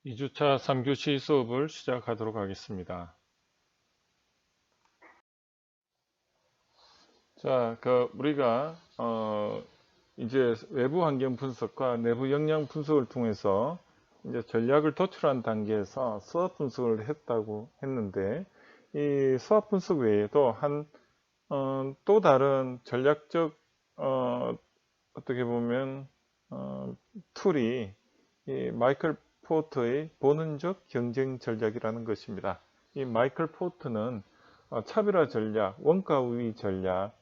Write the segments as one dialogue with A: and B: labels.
A: 2주차 3교시 수업을 시작하도록 하겠습니다. 자, 우리가 이제 외부 환경 분석과 내부 역량 분석을 통해서 이제 전략을 도출한 단계에서 수학 분석을 했다고 했는데, 이 수학 분석 외에도 또 다른 전략적 어떻게 보면 툴이 이 마이클 포트의 본능적 경쟁 전략이라는 것입니다. 이 마이클 포트는 차별화 전략, 원가 우위 전략에서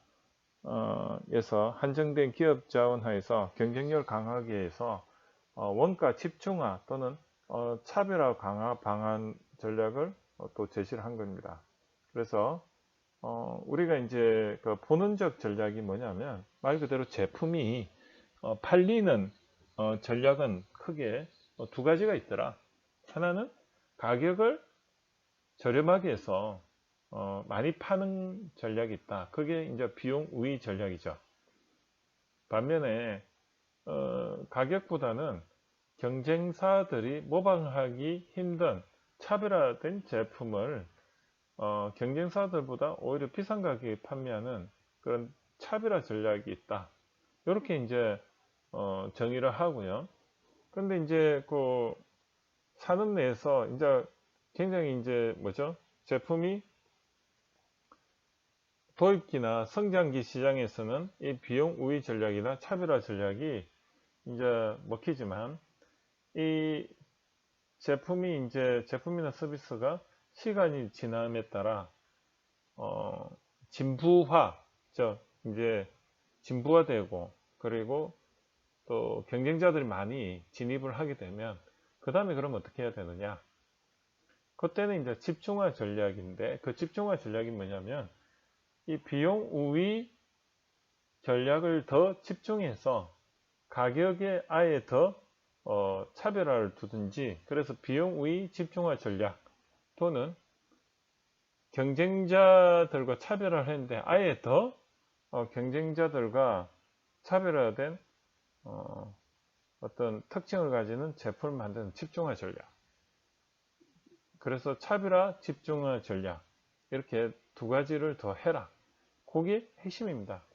A: 한정된 기업 자원 하에서 경쟁력을 강하게 해서 원가 집중화 또는 차별화 강화 방안 전략을 또 제시를 한 겁니다. 그래서 우리가 이제 그 본능적 전략이 뭐냐면 말 그대로 제품이 팔리는 전략은 크게 두 가지가 있더라. 하나는 가격을 저렴하게 해서 많이 파는 전략이 있다. 그게 이제 비용 우위 전략이죠. 반면에 가격보다는 경쟁사들이 모방하기 힘든 차별화된 제품을 경쟁사들보다 오히려 비싼 가격에 판매하는 그런 차별화 전략이 있다. 이렇게 이제 정의를 하고요. 그런데 이제 그 산업 내에서 이제 굉장히 이제 뭐죠? 제품이 도입기나 성장기 시장에서는 이 비용 우위 전략이나 차별화 전략이 이제 먹히지만 이 제품이나 서비스가 시간이 지남에 따라 진부화, 이제 진부화되고 그리고 또 경쟁자들이 많이 진입을 하게 되면 그 다음에 그럼 어떻게 해야 되느냐? 그때는 이제 집중화 전략인데 그 집중화 전략이 뭐냐면 이 비용 우위 전략을 더 집중해서 가격에 아예 더 차별화를 두든지 그래서 비용 우위 집중화 전략 또는 경쟁자들과 차별화를 했는데 아예 더 경쟁자들과 차별화된 어떤 특징을 가지는 제품을 만드는 집중화 전략. 그래서 차별화, 집중화 전략 이렇게 두 가지를 더 해라. 그게 핵심입니다.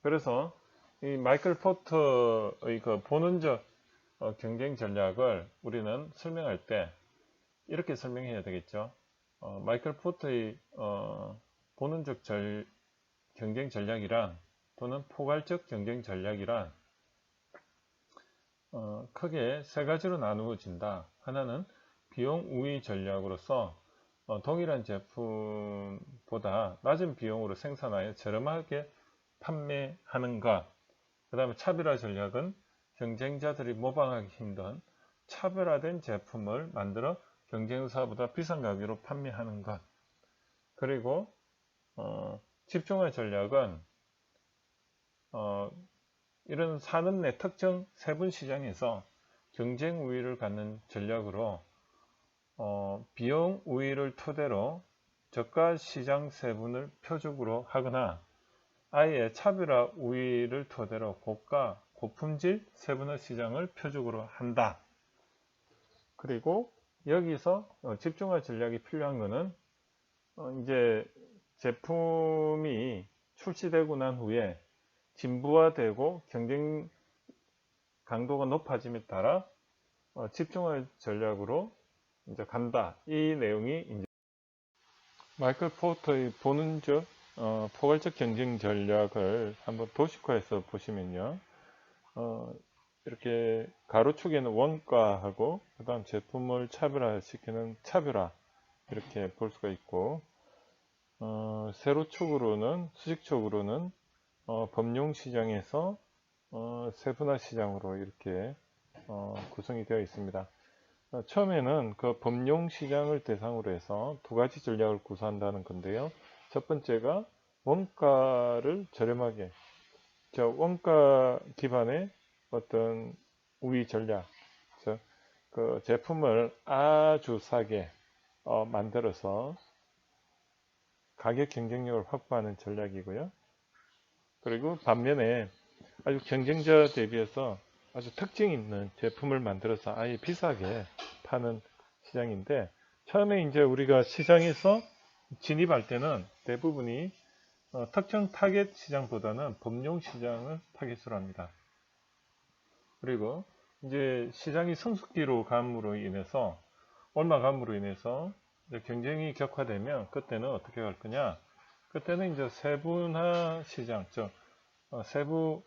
A: 그래서 이 마이클 포터의 그 본능적 경쟁 전략을 우리는 설명할 때 이렇게 설명해야 되겠죠. 마이클 포터의 본능적 경쟁 전략이란 또는 포괄적 경쟁 전략이란 크게 세 가지로 나누어진다. 하나는 비용 우위 전략으로서 동일한 제품보다 낮은 비용으로 생산하여 저렴하게 판매하는 것. 그 다음에 차별화 전략은 경쟁자들이 모방하기 힘든 차별화된 제품을 만들어 경쟁사보다 비싼 가격으로 판매하는 것. 그리고 집중화 전략은 이런 산업 내 특정 세분 시장에서 경쟁 우위를 갖는 전략으로 비용 우위를 토대로 저가 시장 세분을 표적으로 하거나 아예 차별화 우위를 토대로 고가, 고품질 세분화 시장을 표적으로 한다. 그리고 여기서 집중화 전략이 필요한 것은 이제 제품이 출시되고 난 후에 진부화되고 경쟁 강도가 높아짐에 따라 집중화 전략으로 이제 간다. 이 내용이 이제 마이클 포터의 본능적 포괄적 경쟁 전략을 한번 도식화해서 보시면요. 이렇게 가로축에는 원가하고 그 다음 제품을 차별화시키는 차별화 이렇게 볼 수가 있고 세로축으로는 수직축으로는 범용시장에서 세분화 시장으로 이렇게 구성이 되어 있습니다. 처음에는 그 범용 시장을 대상으로 해서 두 가지 전략을 구사한다는 건데요. 첫 번째가 원가를 저렴하게, 원가 기반의 어떤 우위 전략, 그 제품을 아주 싸게 만들어서 가격 경쟁력을 확보하는 전략이고요. 그리고 반면에 아주 경쟁자 대비해서 아주 특징 있는 제품을 만들어서 아예 비싸게 파는 시장인데, 처음에 이제 우리가 시장에서 진입할 때는 대부분이 특정 타겟 시장보다는 범용 시장을 타겟으로 합니다. 그리고 이제 시장이 성숙기로 감으로 인해서 이제 경쟁이 격화되면 그때는 어떻게 할 거냐? 그때는 이제 세분화 시장, 즉 세부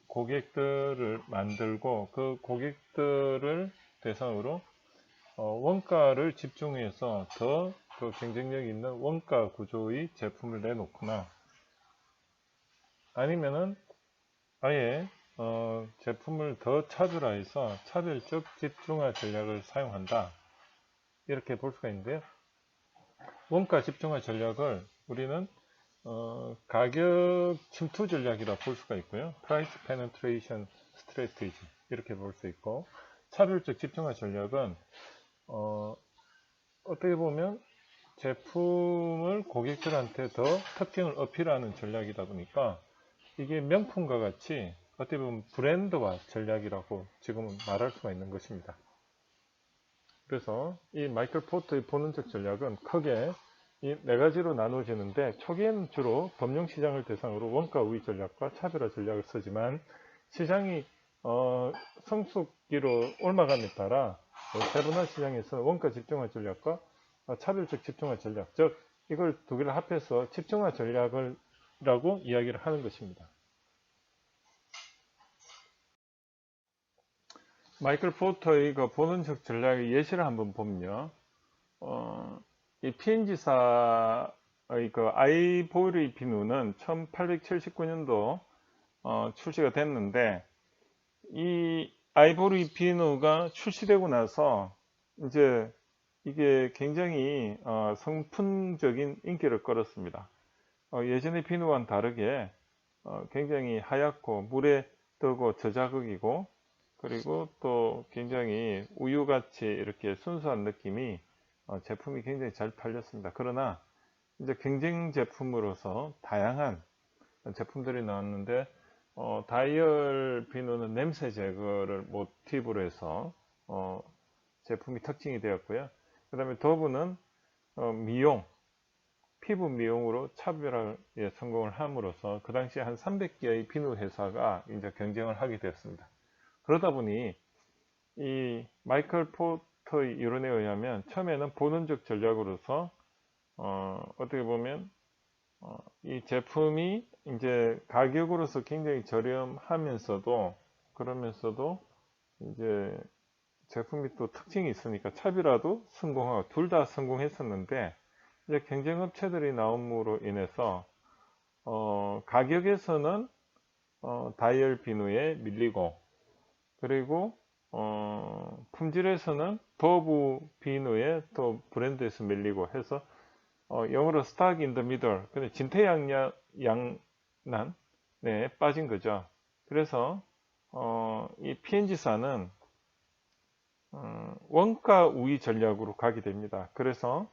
A: 고객들을 만들고 그 고객들을 대상으로 원가를 집중해서 더 그 경쟁력 있는 원가 구조의 제품을 내놓거나, 아니면은 아예 제품을 더 차별화해서 차별적 집중화 전략을 사용한다, 이렇게 볼 수가 있는데요. 원가 집중화 전략을 우리는 가격 침투 전략이라 볼 수가 있고요. Price Penetration Strategy 이렇게 볼 수 있고, 차별적 집중화 전략은 어떻게 보면 제품을 고객들한테 더 특징을 어필하는 전략이다 보니까 이게 명품과 같이 어떻게 보면 브랜드화 전략이라고 지금은 말할 수가 있는 것입니다. 그래서 이 마이클 포터의 본원적 전략은 크게 이 네 가지로 나누어지는데, 초기에는 주로 범용 시장을 대상으로 원가 우위 전략과 차별화 전략을 쓰지만, 시장이 성숙기로 옮아감에 따라 세분화 시장에서는 원가 집중화 전략과 차별적 집중화 전략, 즉 이걸 두 개를 합해서 집중화 전략이라고 이야기를 하는 것입니다. 마이클 포터의 그 본원적 전략의 예시를 한번 보면요. 이 P&G사의 그 아이보리 비누는 1879년도 출시가 됐는데, 이 아이보리 비누가 출시되고 나서 이제 이게 굉장히 선풍적인 인기를 끌었습니다. 예전의 비누와는 다르게 굉장히 하얗고 물에 뜨고 저자극이고, 그리고 또 굉장히 우유같이 이렇게 순수한 느낌이 제품이 굉장히 잘 팔렸습니다. 그러나 이제 경쟁 제품으로서 다양한 제품들이 나왔는데, 다이얼 비누는 냄새 제거를 모티브로 해서 제품이 특징이 되었고요. 그 다음에 더브는 미용, 피부 미용으로 차별화에 성공을 함으로써 그 당시에 한 300개의 비누 회사가 이제 경쟁을 하게 되었습니다. 그러다 보니 이 마이클 포터의 이론에 의하면 처음에는 본원적 전략으로서 어떻게 보면 이 제품이 이제 가격으로서 굉장히 저렴하면서도, 그러면서도 이제 제품이 또 특징이 있으니까 차별화도 성공하고 둘 다 성공했었는데, 이제 경쟁업체들이 나옴으로 인해서 가격에서는 다이얼 비누에 밀리고, 그리고 품질에서는 더브 비누에 또 브랜드에서 밀리고 해서 영어로 stuck in the middle, 근데 진퇴양난에 빠진 거죠. 그래서 이 P&G사는 원가 우위 전략으로 가게 됩니다. 그래서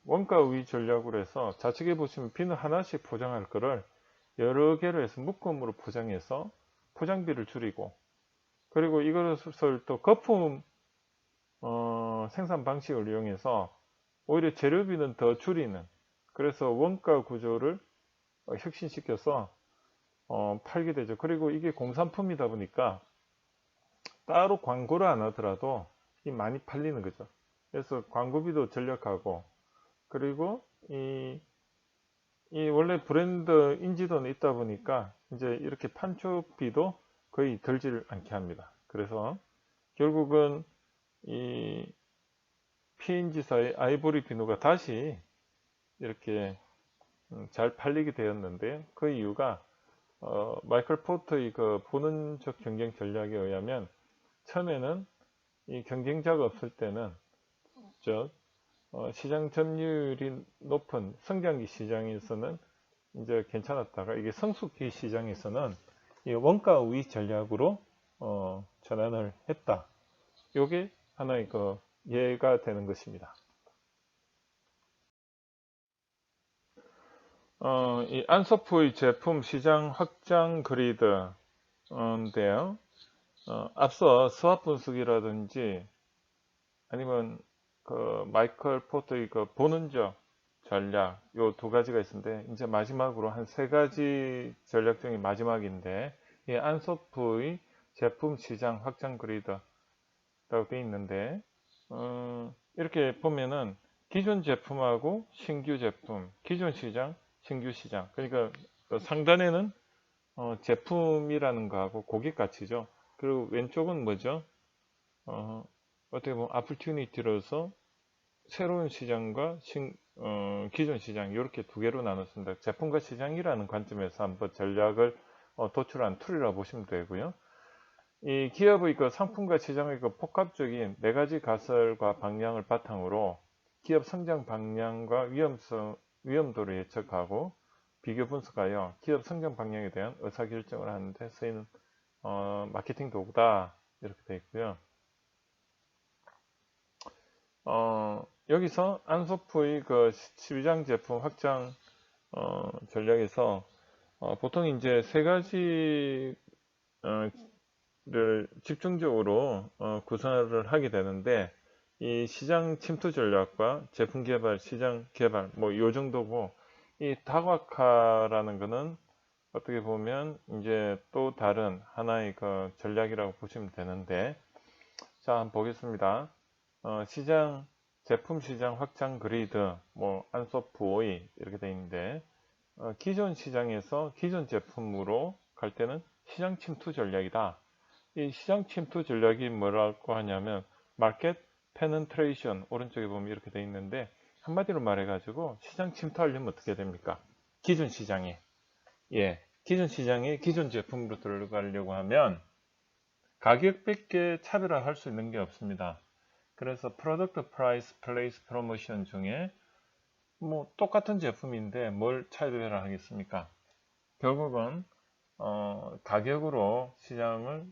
A: 원가 우위 전략으로 해서 좌측에 보시면 비누 하나씩 포장할 거를 여러 개로 해서 묶음으로 포장해서 포장비를 줄이고, 그리고 이것을 또 거품 생산 방식을 이용해서 오히려 재료비는 더 줄이는, 그래서 원가 구조를 혁신시켜서 팔게 되죠. 그리고 이게 공산품이다 보니까 따로 광고를 안 하더라도 많이 팔리는 거죠. 그래서 광고비도 절약하고, 그리고 이 원래 브랜드 인지도는 있다 보니까 이제 이렇게 판촉비도 거의 들지를 않게 합니다. 그래서 결국은 이 P&G사의 아이보리 비누가 다시 이렇게 잘 팔리게 되었는데요. 그 이유가 마이클 포터의 그 본원적 경쟁 전략에 의하면, 처음에는 이 경쟁자가 없을 때는 즉 시장 점유율이 높은 성장기 시장에서는 이제 괜찮았다가, 이게 성숙기 시장에서는 이 원가 우위 전략으로 전환을 했다. 이게 하나의 그 예가 되는 것입니다. 이 안소프의 제품 시장 확장 그리드인데요. 앞서 스왑 분석이라든지 아니면 그 마이클 포터의 그 보는적 전략, 요 두 가지가 있는데, 이제 마지막으로 한 세 가지 전략 중에 마지막인데, 이 안소프의 제품 시장 확장 그리드라고 되어 있는데, 이렇게 보면은 기존 제품하고 신규 제품, 기존 시장, 신규 시장. 그러니까 그 상단에는 제품이라는 거하고 고객 가치죠. 그리고 왼쪽은 뭐죠? 어떻게 보면 아플튜니티로서 새로운 시장과 기존 시장 이렇게 두 개로 나눴습니다. 제품과 시장이라는 관점에서 한번 전략을 도출한 툴이라고 보시면 되고요. 이 기업의 그 상품과 시장의 그 복합적인 네 가지 가설과 방향을 바탕으로 기업 성장 방향과 위험도를 예측하고 비교 분석하여 기업 성장 방향에 대한 의사결정을 하는 데 쓰이는 마케팅 도구다 이렇게 되어 있고요. 여기서 안소프의 그 시장 제품 확장 전략에서 보통 이제 세 가지를 집중적으로 구사를 하게 되는데 이 시장 침투 전략과 제품 개발, 시장 개발 뭐 이 정도고 이 다각화라는 거는 어떻게 보면 이제 또 다른 하나의 그 전략이라고 보시면 되는데 자 한번 보겠습니다. 제품 시장 확장 그리드, 뭐 안소프 5이 이렇게 되어 있는데 기존 시장에서 기존 제품으로 갈 때는 시장 침투 전략이다. 이 시장 침투 전략이 뭐라고 하냐면 마켓 페네트레이션 오른쪽에 보면 이렇게 되어 있는데 한마디로 말해가지고 시장 침투하려면 어떻게 됩니까? 기존 시장에 기존 시장에 기존 제품으로 들어가려고 하면 가격밖에 차별화할 수 있는 게 없습니다. 그래서 프로덕트 프라이스 플레이스 프로모션 중에 뭐 똑같은 제품인데 뭘 차별화 하겠습니까? 결국은 가격으로 시장을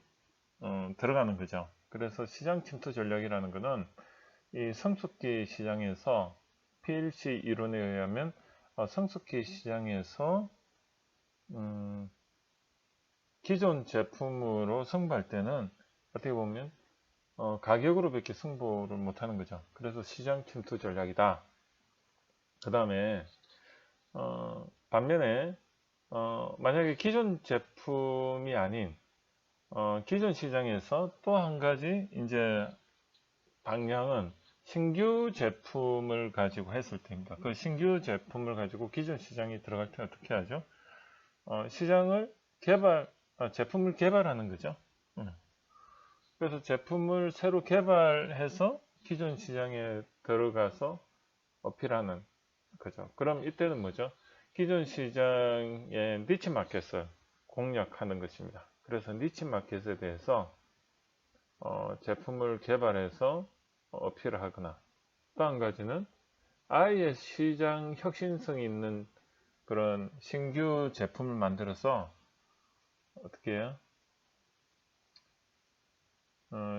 A: 들어가는 거죠. 그래서 시장 침투 전략이라는 것은 이 성숙기 시장에서 PLC 이론에 의하면 성숙기 시장에서 기존 제품으로 승부할 때는 어떻게 보면 가격으로밖에 승부를 못하는 거죠. 그래서 시장 침투 전략이다. 그 다음에 반면에 만약에 기존 제품이 아닌 기존 시장에서 또 한 가지 이제 방향은 신규 제품을 가지고 했을 때입니다. 그 신규 제품을 가지고 기존 시장에 들어갈 때 어떻게 하죠? 제품을 개발하는 거죠. 그래서 제품을 새로 개발해서 기존 시장에 들어가서 어필하는 거죠. 그럼 이때는 뭐죠? 기존 시장의 니치 마켓을 공략하는 것입니다. 그래서 니치 마켓에 대해서 제품을 개발해서 어필을 하거나 또 한 가지는 아예 시장 혁신성이 있는 그런 신규 제품을 만들어서 어떻게 해요?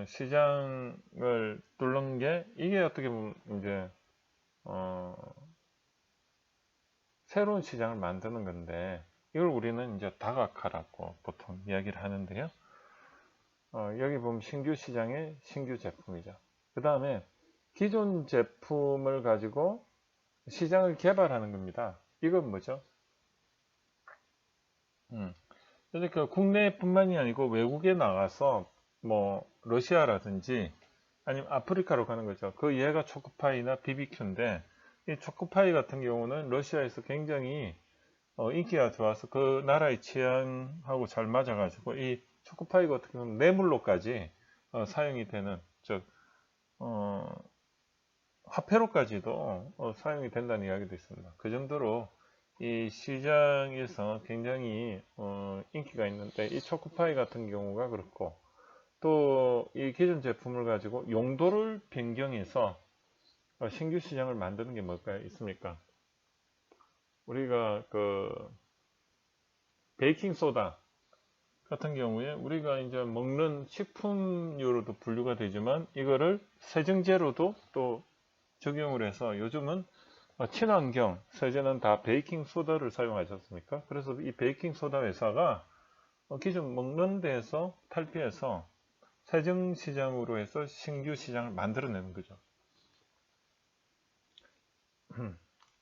A: 시장을 뚫는 게 이게 어떻게 보면 이제 새로운 시장을 만드는 건데 이걸 우리는 이제 다각화라고 보통 이야기를 하는데요. 여기 보면 신규 시장의 신규 제품이죠. 그 다음에 기존 제품을 가지고 시장을 개발하는 겁니다. 이건 뭐죠? 그러니까 국내뿐만이 아니고 외국에 나가서 뭐 러시아라든지 아니면 아프리카로 가는 거죠. 그 얘가 초코파이나 BBQ인데 이 초코파이 같은 경우는 러시아에서 굉장히 인기가 좋아서 그 나라의 취향하고 잘 맞아가지고 이 초코파이가 어떻게 보면 뇌물로까지 사용이 되는 즉 화폐로까지도 사용이 된다는 이야기도 있습니다. 그 정도로 이 시장에서 굉장히 인기가 있는데 이 초코파이 같은 경우가 그렇고 또 이 기존 제품을 가지고 용도를 변경해서 신규 시장을 만드는 게 뭘까 있습니까? 우리가 그 베이킹 소다 같은 경우에 우리가 이제 먹는 식품류로도 분류가 되지만 이거를 세정제로도 또 적용을 해서 요즘은 친환경 세제는 다 베이킹 소다를 사용하지 않습니까? 그래서 이 베이킹 소다 회사가 기존 먹는 데에서 탈피해서 세정 시장으로 해서 신규 시장을 만들어내는 거죠.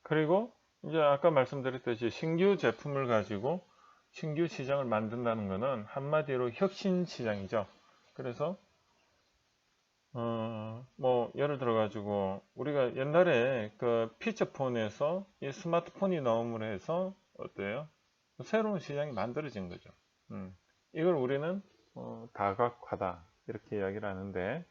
A: 그리고 이제 아까 말씀드렸듯이 신규 제품을 가지고 신규 시장을 만든다는 것은 한마디로 혁신 시장이죠. 그래서 뭐 예를 들어 가지고 우리가 옛날에 그 피처폰에서 이 스마트폰이 나옴으로 해서 어때요? 새로운 시장이 만들어진 거죠. 이걸 우리는 다각화다 이렇게 이야기를 하는데,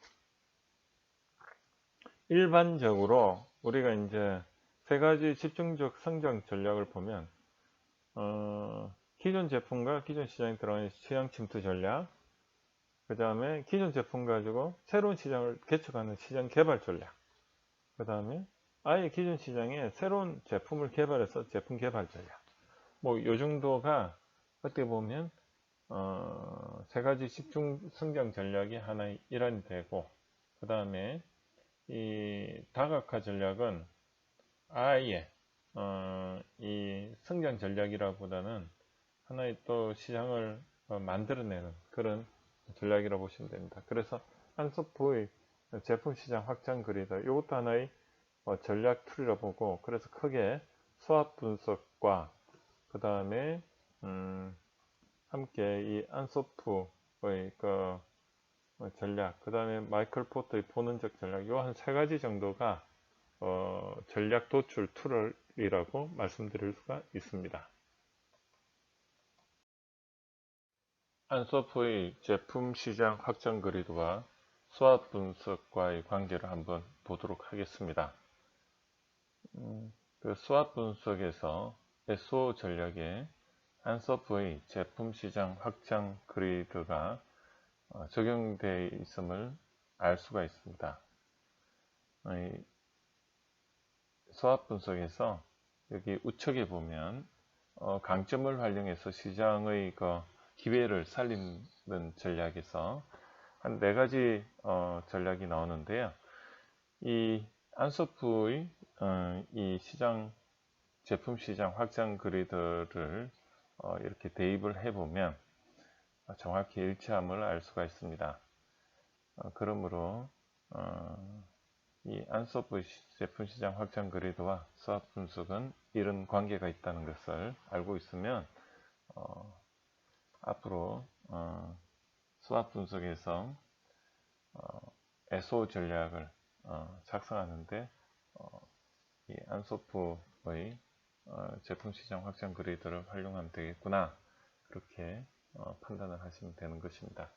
A: 일반적으로 우리가 이제 세 가지 집중적 성장 전략을 보면 기존 제품과 기존 시장에 들어가는 시장 침투 전략, 그 다음에 기존 제품 가지고 새로운 시장을 개척하는 시장 개발 전략, 그 다음에 아예 기존 시장에 새로운 제품을 개발해서 제품 개발 전략, 뭐 요 정도가 어떻게 보면 세 가지 집중 성장 전략이 하나의 일환이 되고, 그 다음에 이 다각화 전략은 아예 이 성장 전략이라보다는 하나의 또 시장을 만들어내는 그런 전략이라고 보시면 됩니다. 그래서 한소프의 제품 시장 확장 그리드, 이것도 하나의 전략 툴이라고 보고, 그래서 크게 수압 분석과 그 다음에 함께 이 안소프의 그 전략, 그 다음에 마이클 포터의 보는적 전략, 요 한 세 가지 정도가 전략 도출 툴이라고 말씀드릴 수가 있습니다. 안소프의 제품 시장 확장 그리드와 수압 분석과의 관계를 한번 보도록 하겠습니다. 그 수압 분석에서 SO 전략에 안소프의 제품 시장 확장 그리드가 적용되어 있음을 알 수가 있습니다. 수압 분석에서 여기 우측에 보면 강점을 활용해서 시장의 그 기회를 살리는 전략에서 한 4가지 전략이 나오는데요. 이 안소프의 이 제품 시장 확장 그리드를 이렇게 대입을 해보면 정확히 일치함을 알 수가 있습니다. 그러므로 이 안소프 제품 시장 확장 그리드와 수압 분석은 이런 관계가 있다는 것을 알고 있으면 앞으로 수압 분석에서 SO 전략을 작성하는데 이 안소프의 제품 시장 확장 그리드를 활용하면 되겠구나, 그렇게 판단을 하시면 되는 것입니다.